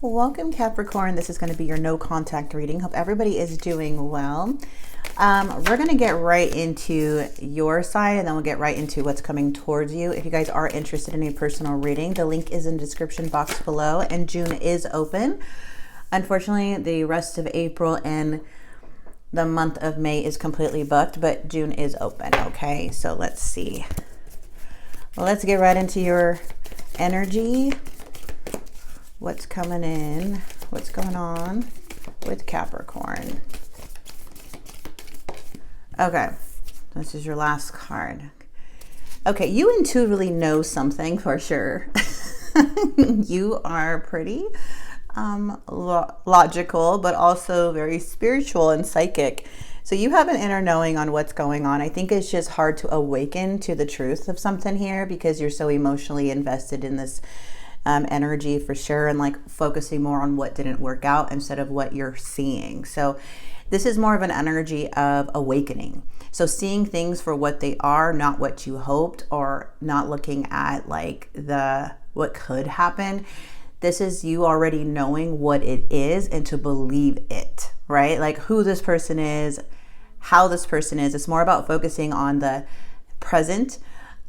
Welcome, Capricorn. This is going to be your no contact reading. Hope everybody is doing well. We're going to get right into your side, and then we'll get right into what's coming towards you. If you guys are interested in a personal reading, the link is in the description box below, and June is open. Unfortunately, the rest of April and the month of May is completely booked, but June is open. Okay, so let's see. Let's get right into your energy. What's coming in? What's going on with Capricorn? Okay, this is your last card. Okay, you intuitively know something for sure. You are pretty logical, but also very spiritual and psychic. So you have an inner knowing on what's going on. I think it's just hard to awaken to the truth of something here because you're so emotionally invested in this energy for sure, and like focusing more on what didn't work out instead of what you're seeing. So this is more of an energy of awakening. So seeing things for what they are, not what you hoped, or not looking at like what could happen. This is you already knowing what it is and to believe it, right? Like who this person is, how this person is. It's more about focusing on the present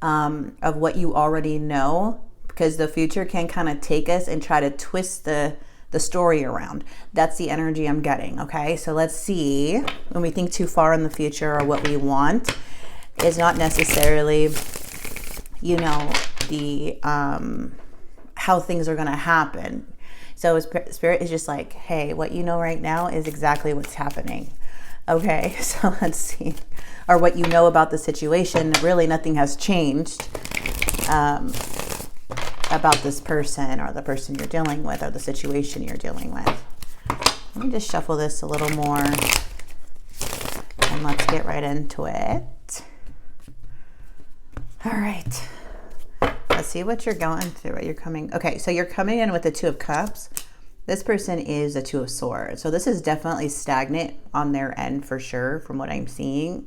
of what you already know, because the future can kind of take us and try to twist the story around. That's the energy I'm getting, okay? So let's see, when we think too far in the future or what we want is not necessarily, the how things are going to happen. So Spirit is just like, hey, what you know right now is exactly what's happening. Okay, so let's see. Or what you know about the situation, really nothing has changed about this person or the person you're dealing with or the situation you're dealing with. Let me just shuffle this a little more and let's get right into it. All right. Let's see what you're going through, what you're coming. Okay, so you're coming in with the Two of Cups. This person is the Two of Swords. So this is definitely stagnant on their end for sure from what I'm seeing.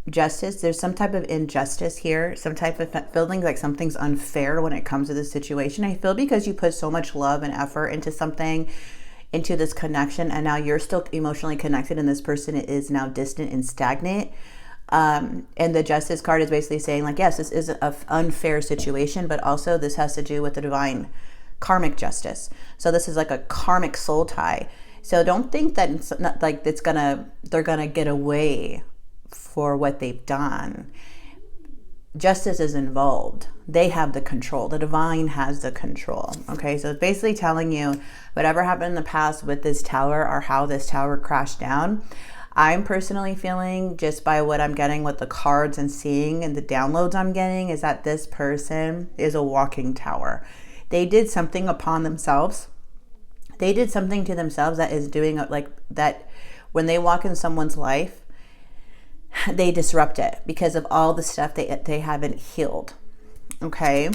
Justice, there's some type of injustice here, some type of feeling like something's unfair when it comes to this situation. I feel because you put so much love and effort into something, into this connection, and now you're still emotionally connected and this person is now distant and stagnant. And the Justice card is basically saying like, yes, this is an unfair situation, but also this has to do with the divine karmic justice. So this is like a karmic soul tie. So don't think that it's not like they're gonna get away for what they've done. Justice is involved. They have the control. The divine has the control. Okay, so it's basically telling you whatever happened in the past with this tower or how this tower crashed down. I'm personally feeling, just by what I'm getting with the cards and seeing and the downloads I'm getting, is that this person is a walking tower. They did something upon themselves. They did something to themselves that is doing like that. When they walk in someone's life, they disrupt it because of all the stuff they haven't healed. Okay.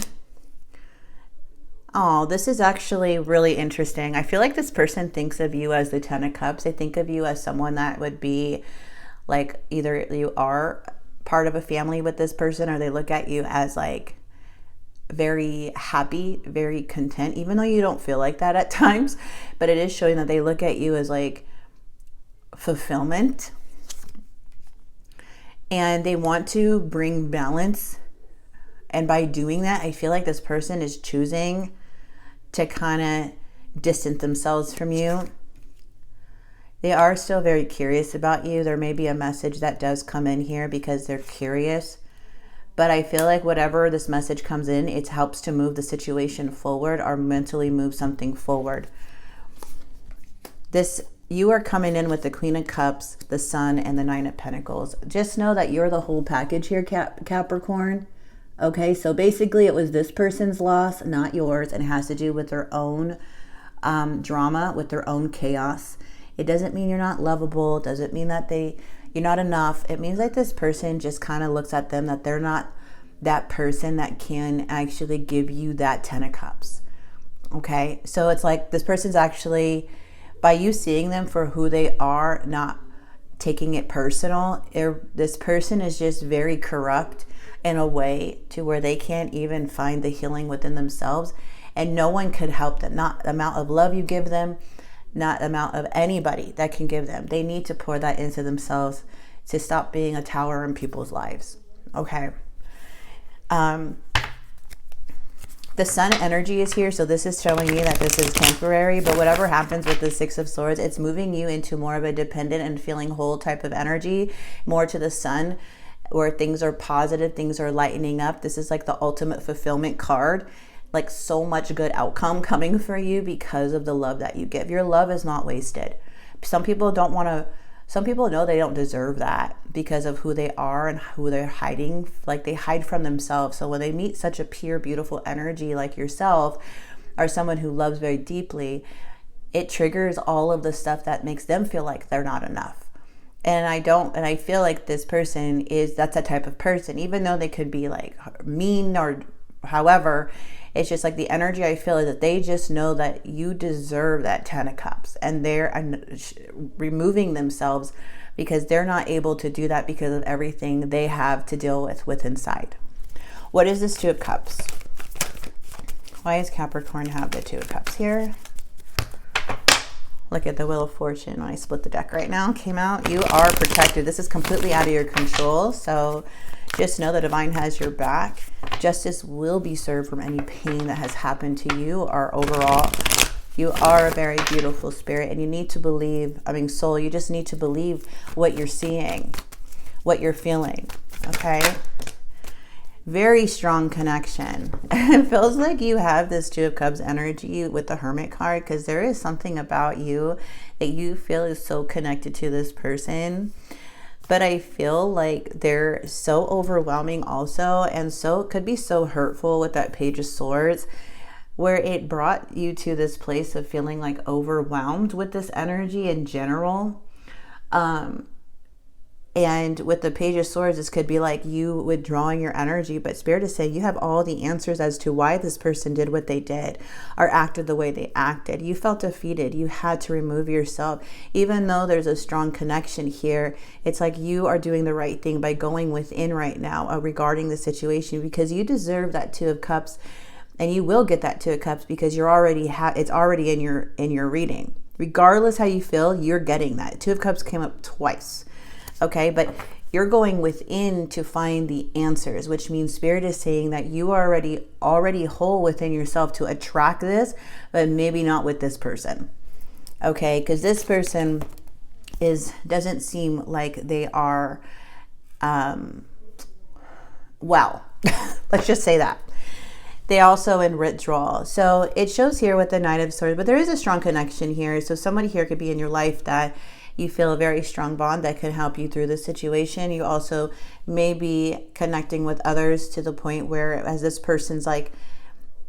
Oh, this is actually really interesting. I feel like this person thinks of you as the Ten of Cups. They think of you as someone that would be like, either you are part of a family with this person, or they look at you as like very happy, very content, even though you don't feel like that at times. But it is showing that they look at you as like fulfillment. And they want to bring balance. And by doing that, I feel like this person is choosing to kind of distance themselves from you. They are still very curious about you. There may be a message that does come in here because they're curious. But I feel like whatever this message comes in, it helps to move the situation forward or mentally move something forward. You are coming in with the Queen of Cups, the Sun, and the Nine of Pentacles. Just know that you're the whole package here, Capricorn. Okay, so basically it was this person's loss, not yours, and it has to do with their own drama, with their own chaos. It doesn't mean you're not lovable. It doesn't mean that you're not enough. It means like this person just kind of looks at them that they're not that person that can actually give you that Ten of Cups. Okay, so it's like this person's actually, by you seeing them for who they are, not taking it personal, this person is just very corrupt in a way to where they can't even find the healing within themselves. and no one could help them. Not the amount of love you give them, not the amount of anybody that can give them. They need to pour that into themselves to stop being a tower in people's lives. Okay. The sun energy is here, so this is showing me that this is temporary, but whatever happens with the Six of Swords, it's moving you into more of a dependent and feeling whole type of energy, more to the sun, where things are positive, things are lightening up. This is like the ultimate fulfillment card, like so much good outcome coming for you because of the love that you give. Your love is not wasted. Some people know they don't deserve that because of who they are and who they're hiding. Like they hide from themselves. So when they meet such a pure, beautiful energy like yourself, or someone who loves very deeply, it triggers all of the stuff that makes them feel like they're not enough. And I feel like this person that's a type of person, even though they could be like mean or however, it's just like the energy I feel is that they just know that you deserve that 10 of Cups, and they're removing themselves because they're not able to do that because of everything they have to deal with inside. What is this Two of Cups? Why does Capricorn have the Two of Cups here? Look at the Wheel of Fortune. When I split the deck right now, came out. You are protected. This is completely out of your control. So just know the divine has your back. Justice will be served from any pain that has happened to you or overall. You are a very beautiful spirit, and you need to believe, soul, you just need to believe what you're seeing, what you're feeling, okay? Very strong connection. It feels like you have this Two of Cups energy with the Hermit card, because there is something about you that you feel is so connected to this person. But I feel like they're so overwhelming also, and so could be so hurtful with that Page of Swords, where it brought you to this place of feeling like overwhelmed with this energy in general. And with the Page of Swords, this could be like you withdrawing your energy, but Spirit is saying you have all the answers as to why this person did what they did or acted the way they acted. You felt defeated. You had to remove yourself. Even though there's a strong connection here, it's like you are doing the right thing by going within right now regarding the situation, because you deserve that Two of Cups, and you will get that Two of Cups because you're already it's already in your reading. Regardless how you feel, you're getting that. Two of Cups came up twice. Okay, but you're going within to find the answers, which means Spirit is saying that you are already whole within yourself to attract this, but maybe not with this person. Okay, because this person doesn't seem like they are well. Let's just say that. They also in withdrawal. So it shows here with the Knight of Swords, but there is a strong connection here. So somebody here could be in your life that you feel a very strong bond that can help you through this situation. You also may be connecting with others to the point where as this person's like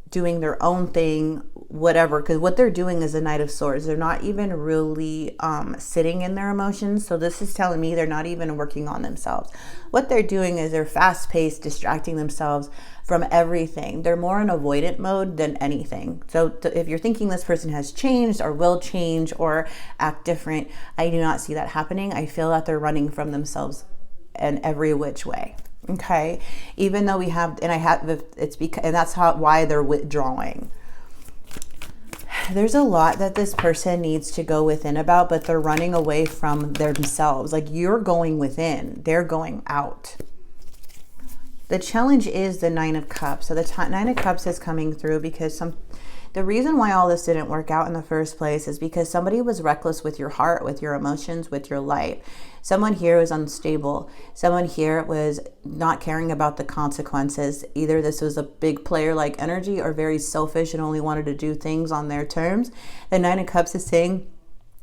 doing their own thing, whatever, because what they're doing is a Knight of Swords. They're not even really sitting in their emotions. So this is telling me they're not even working on themselves. What they're doing is they're fast-paced, distracting themselves from everything. They're more in avoidant mode than anything. So if you're thinking this person has changed or will change or act different, I do not see that happening. I feel that they're running from themselves in every which way. Okay, even though that's why they're withdrawing. There's a lot that this person needs to go within about, but they're running away from themselves. Like you're going within, they're going out. The challenge is the Nine of Cups. So the Nine of Cups is coming through because the reason why all this didn't work out in the first place is because somebody was reckless with your heart, with your emotions, with your life. Someone here was unstable. Someone here was not caring about the consequences. Either this was a big player-like energy or very selfish and only wanted to do things on their terms. The Nine of Cups is saying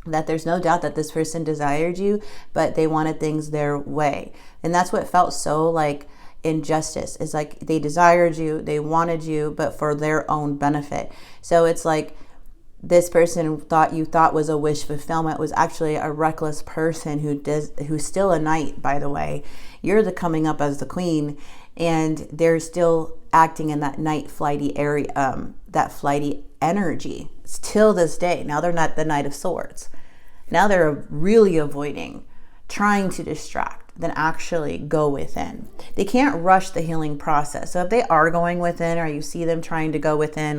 that there's no doubt that this person desired you, but they wanted things their way. And that's what felt so like injustice. Is like they desired you, they wanted you, but for their own benefit. So it's like this person you thought was a wish fulfillment was actually a reckless person who's still a knight, by the way. You're the coming up as the queen, and they're still acting in that knight flighty area, that flighty energy till this day. Now they're not the Knight of Swords. Now they're really avoiding, trying to distract. than actually go within. They can't rush the healing process. So if they are going within, or you see them trying to go within,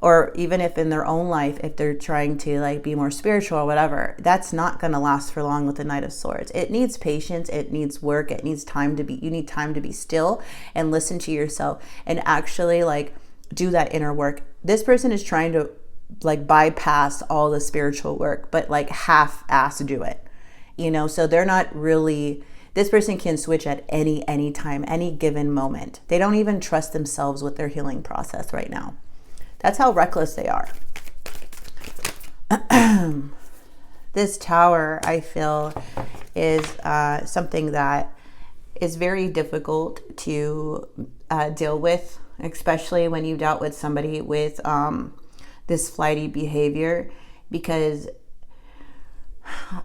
or even if in their own life, if they're trying to like be more spiritual or whatever, that's not going to last for long with the Knight of Swords. It needs patience. It needs work. It needs time to be, you need time to be still and listen to yourself and actually like do that inner work. This person is trying to like bypass all the spiritual work, but like half-ass do it, you know? So they're not really, this person can switch at any time, any given moment. They don't even trust themselves with their healing process right now. That's how reckless they are. This Tower, I feel, is something that is very difficult to deal with, especially when you dealt with somebody with this flighty behavior, because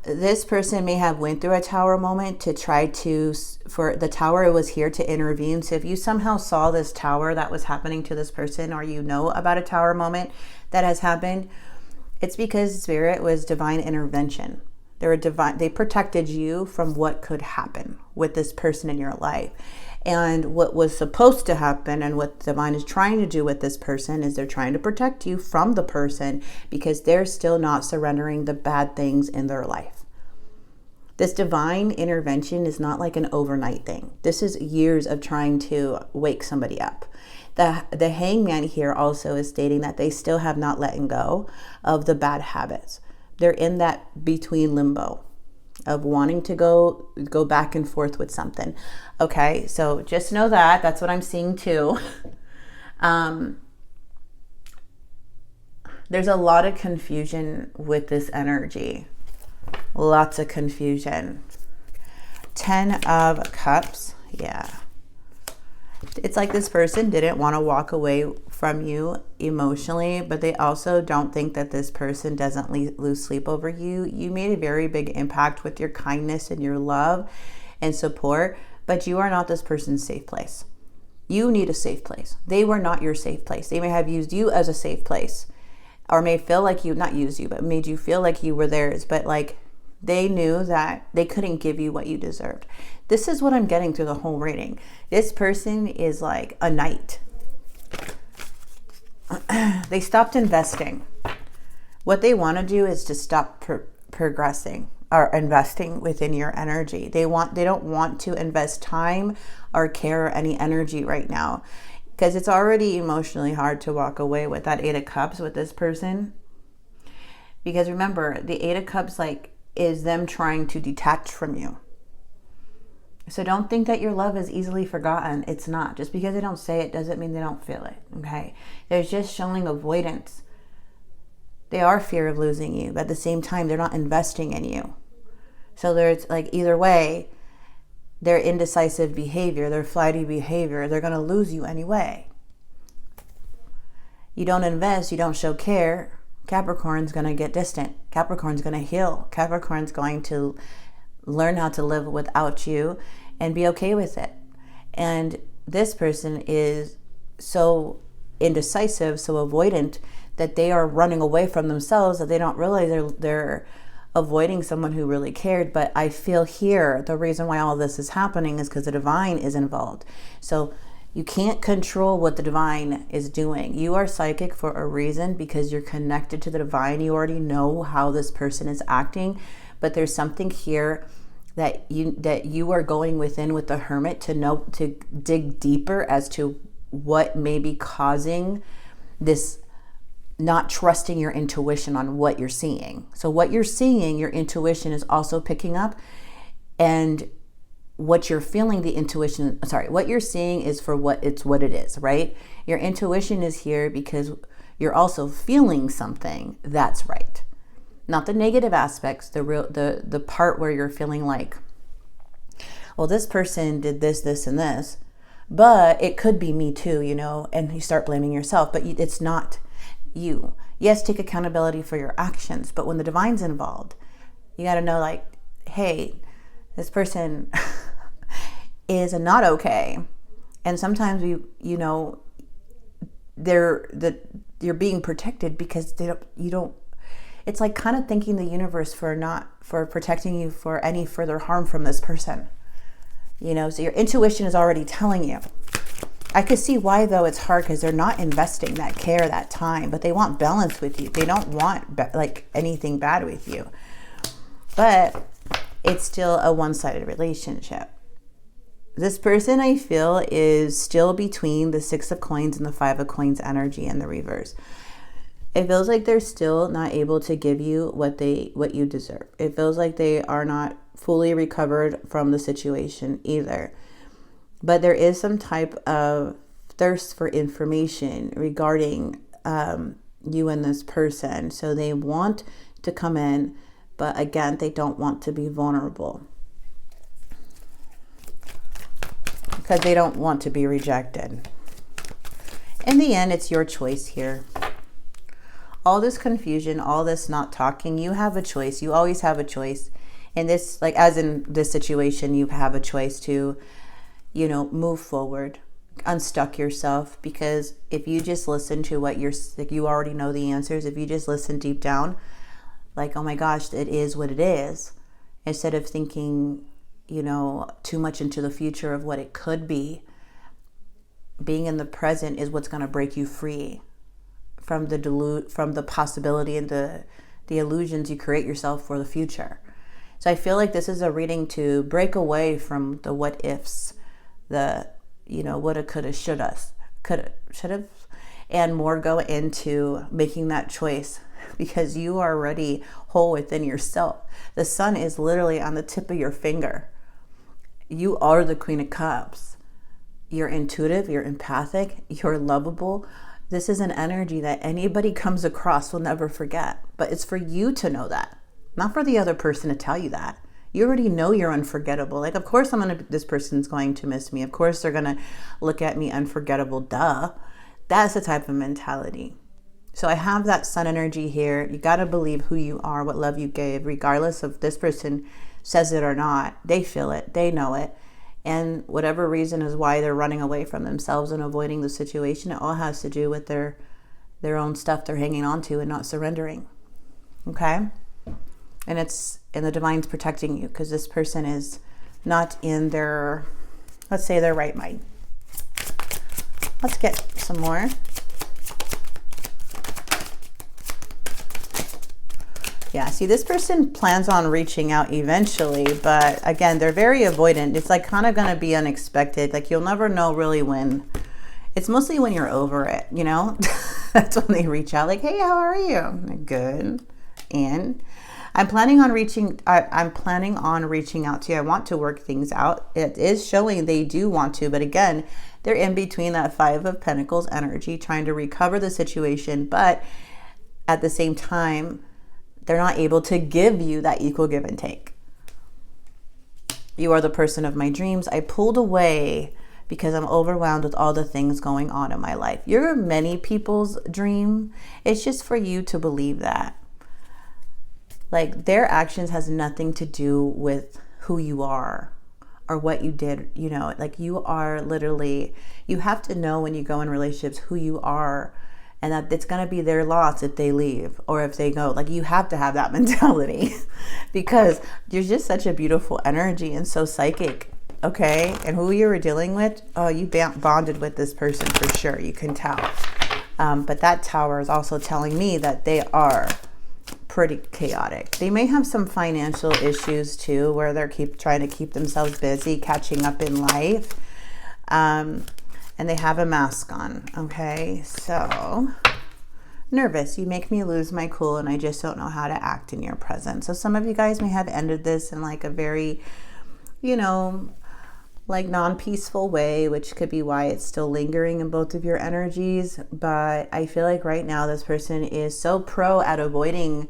this person may have went through a Tower moment to try to, for the Tower was here to intervene. So if you somehow saw this Tower that was happening to this person, or you know about a Tower moment that has happened, it's because Spirit was divine intervention. They protected you from what could happen with this person in your life. And what was supposed to happen, and what divine is trying to do with this person, is they're trying to protect you from the person because they're still not surrendering the bad things in their life. This divine intervention is not like an overnight thing. This is years of trying to wake somebody up. The Hangman here also is stating that they still have not let go of the bad habits. They're in that between limbo of wanting to go back and forth with something. Okay, so just know that that's what I'm seeing too. There's a lot of confusion with this energy. Lots of confusion. 10 of Cups. Yeah. It's like this person didn't want to walk away from you emotionally, but they also don't think that this person doesn't lose sleep over you. You made a very big impact with your kindness and your love and support, but you are not this person's safe place. You need a safe place. They were not your safe place. They may have used you as a safe place, or may feel like you, not use you, but made you feel like you were theirs, but like they knew that they couldn't give you what you deserved. This is what I'm getting through the whole reading. This person is like a knight. They stopped investing. What they want to do is to stop progressing or investing within your energy. They don't want to invest time or care or any energy right now, because it's already emotionally hard to walk away with that 8 of Cups with this person. Because remember, the 8 of Cups like is them trying to detach from you. So don't think that your love is easily forgotten. It's not. Just because they don't say it doesn't mean they don't feel it. Okay? They're just showing avoidance. They are fear of losing you, but at the same time, they're not investing in you. So there's like either way, their indecisive behavior, their flighty behavior, they're going to lose you anyway. You don't invest, you don't show care, Capricorn's going to get distant. Capricorn's going to heal. Capricorn's going to learn how to live without you and be okay with it. And this person is so indecisive, so avoidant, that they are running away from themselves, that they don't realize they're avoiding someone who really cared. But I feel here the reason why all this is happening is because the divine is involved. So you can't control what the divine is doing. You are psychic for a reason, because you're connected to the divine. You already know how this person is acting, but there's something here that you are going within with the Hermit to dig deeper as to what may be causing this not trusting your intuition on what you're seeing. So what you're seeing, your intuition is also picking up, and what you're feeling, what you're seeing is for what it is, right? Your intuition is here because you're also feeling something that's right. Not the negative aspects, the part where you're feeling like, well, this person did this, this, and this, but it could be me too, and you start blaming yourself, but it's not you. Yes, take accountability for your actions, but when the divine's involved, you got to know, like, hey, this person is not okay. And sometimes you're being protected because it's like kind of thanking the universe for protecting you for any further harm from this person. You know, so your intuition is already telling you. I could see why, though, it's hard, because they're not investing that care, that time, but they want balance with you. They don't want like anything bad with you. But it's still a one-sided relationship. This person, I feel, is still between the 6 of coins and the 5 of coins energy in the reverse. It feels like they're still not able to give you what you deserve. It feels like they are not fully recovered from the situation either. But there is some type of thirst for information regarding you and this person. So they want to come in, but again, they don't want to be vulnerable, because they don't want to be rejected. In the end, it's your choice here. All this confusion, all this not talking, you have a choice. You always have a choice. And this, like as in this situation, you have a choice to, you know, move forward, unstuck yourself. Because if you just listen to what like you already know the answers. If you just listen deep down, like, oh my gosh, it is what it is, instead of thinking, you know, too much into the future of what it could be, being in the present is what's going to break you free from the possibility and the illusions you create yourself for the future. So I feel like this is a reading to break away from the what ifs, the, you know, woulda, coulda, shoulda, and more go into making that choice, because you are already whole within yourself. The sun is literally on the tip of your finger. You are the Queen of Cups. You're intuitive, you're empathic, you're lovable. This is an energy that anybody comes across will never forget. But it's for you to know that, not for the other person to tell you that. You already know you're unforgettable. Like, of course this person's going to miss me. Of course they're going to look at me unforgettable. Duh. That's the type of mentality. So I have that sun energy here. You got to believe who you are, what love you gave, regardless of this person says it or not. They feel it. They know it. And whatever reason is why they're running away from themselves and avoiding the situation, it all has to do with their own stuff they're hanging on to and not surrendering. Okay? And the divine's protecting you, because this person is not in their, let's say, their right mind. Let's get some more. Yeah, see, this person plans on reaching out eventually, but again, they're very avoidant. It's like kind of going to be unexpected. Like, you'll never know really when. It's mostly when you're over it, you know? That's when they reach out, like, hey, how are you? Good. And I'm planning on reaching out to you. I want to work things out. It is showing they do want to, but again, they're in between that 5 of Pentacles energy, trying to recover the situation, but at the same time, they're not able to give you that equal give and take. You are the person of my dreams. I pulled away because I'm overwhelmed with all the things going on in my life. You're many people's dream. It's just for you to believe that. Like, their actions has nothing to do with who you are or what you did. You know, like, you are literally, you have to know when you go in relationships who you are, and that it's going to be their loss if they leave or if they go. Like, you have to have that mentality because you're just such a beautiful energy and so psychic. Okay. And who you were dealing with, oh, you bonded with this person for sure. You can tell. But that tower is also telling me that they are pretty chaotic. They may have some financial issues too, where they're trying to keep themselves busy, catching up in life. And they have a mask on. Okay, so nervous. You make me lose my cool, and I just don't know how to act in your presence. So some of you guys may have ended this in like a very, you know, like non-peaceful way, which could be why it's still lingering in both of your energies. But I feel like right now this person is so pro at avoiding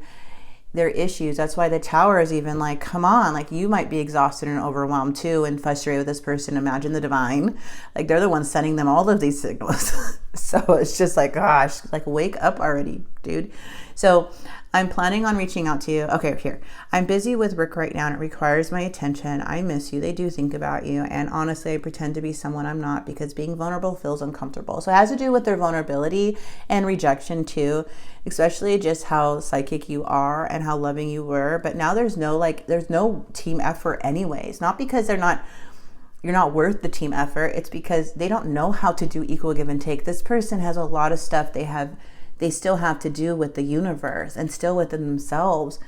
their issues. That's why the tower is even like, come on, like, you might be exhausted and overwhelmed too and frustrated with this person. Imagine the divine. Like, they're the ones sending them all of these signals. So it's just like, gosh, like wake up already, dude. So I'm planning on reaching out to you. Okay, here. I'm busy with work right now and it requires my attention. I miss you. They do think about you. And honestly, I pretend to be someone I'm not because being vulnerable feels uncomfortable. So it has to do with their vulnerability and rejection too, especially just how psychic you are and how loving you were. But now there's no team effort anyways. Not because you're not worth the team effort. It's because they don't know how to do equal give and take. This person has a lot of stuff they still have to do with the universe and still within themselves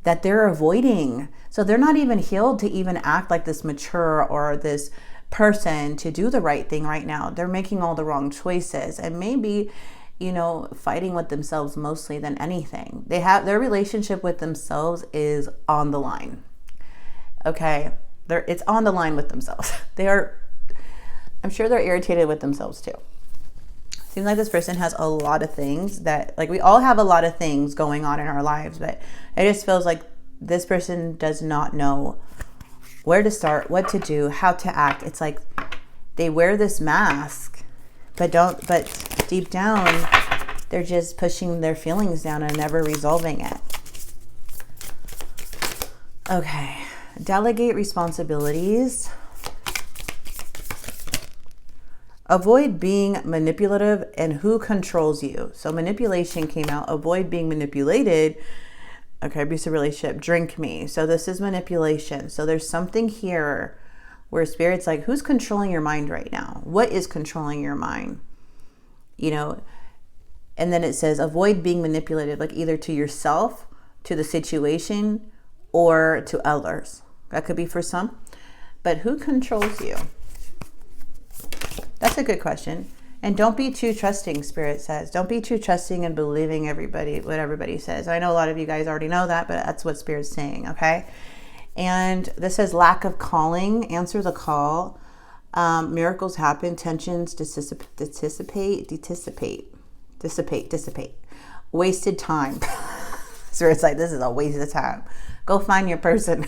that they're avoiding. So they're not even healed to even act like this mature or this person to do the right thing right now. They're making all the wrong choices and maybe, fighting with themselves mostly than anything. Their relationship with themselves is on the line. Okay. It's on the line with themselves. I'm sure they're irritated with themselves too. Seems like this person has a lot of things that, like, we all have a lot of things going on in our lives, but it just feels like this person does not know where to start, what to do, how to act. It's like they wear this mask, but deep down, they're just pushing their feelings down and never resolving it. Okay. Delegate responsibilities. Avoid being manipulative and who controls you. So manipulation came out. Avoid being manipulated. Okay, abusive relationship. Drink me. So this is manipulation. So there's something here where Spirit's like, who's controlling your mind right now? What is controlling your mind? And then it says avoid being manipulated, like either to yourself, to the situation, or to others. That could be for some. But who controls you? That's a good question. And don't be too trusting, Spirit says. Don't be too trusting and believing what everybody says. I know a lot of you guys already know that, but that's what Spirit's saying, okay? And this says lack of calling. Answer the call. Miracles happen. Tensions dissipate. Wasted time. Spirit's like, this is a waste of time. Go find your person.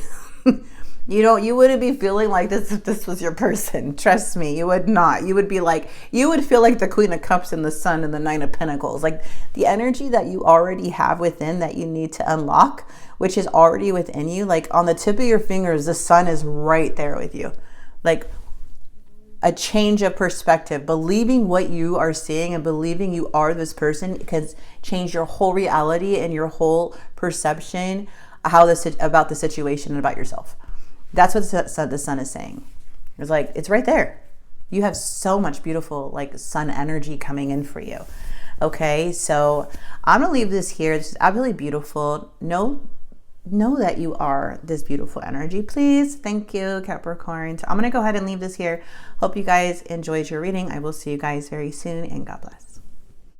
You wouldn't be feeling like this if this was your person. Trust me, you would not. You would feel like the Queen of Cups and the Sun and the Nine of Pentacles. Like the energy that you already have within that you need to unlock, which is already within you. Like on the tip of your fingers, the sun is right there with you. Like a change of perspective, believing what you are seeing and believing you are this person can change your whole reality and your whole perception about the situation and about yourself. That's what the sun is saying. It's like, it's right there. You have so much beautiful like sun energy coming in for you. Okay, so I'm gonna leave this here. This is absolutely beautiful. Know that you are this beautiful energy. Please, thank you, Capricorn. So I'm gonna go ahead and leave this here. Hope you guys enjoyed your reading. I will see you guys very soon, and God bless.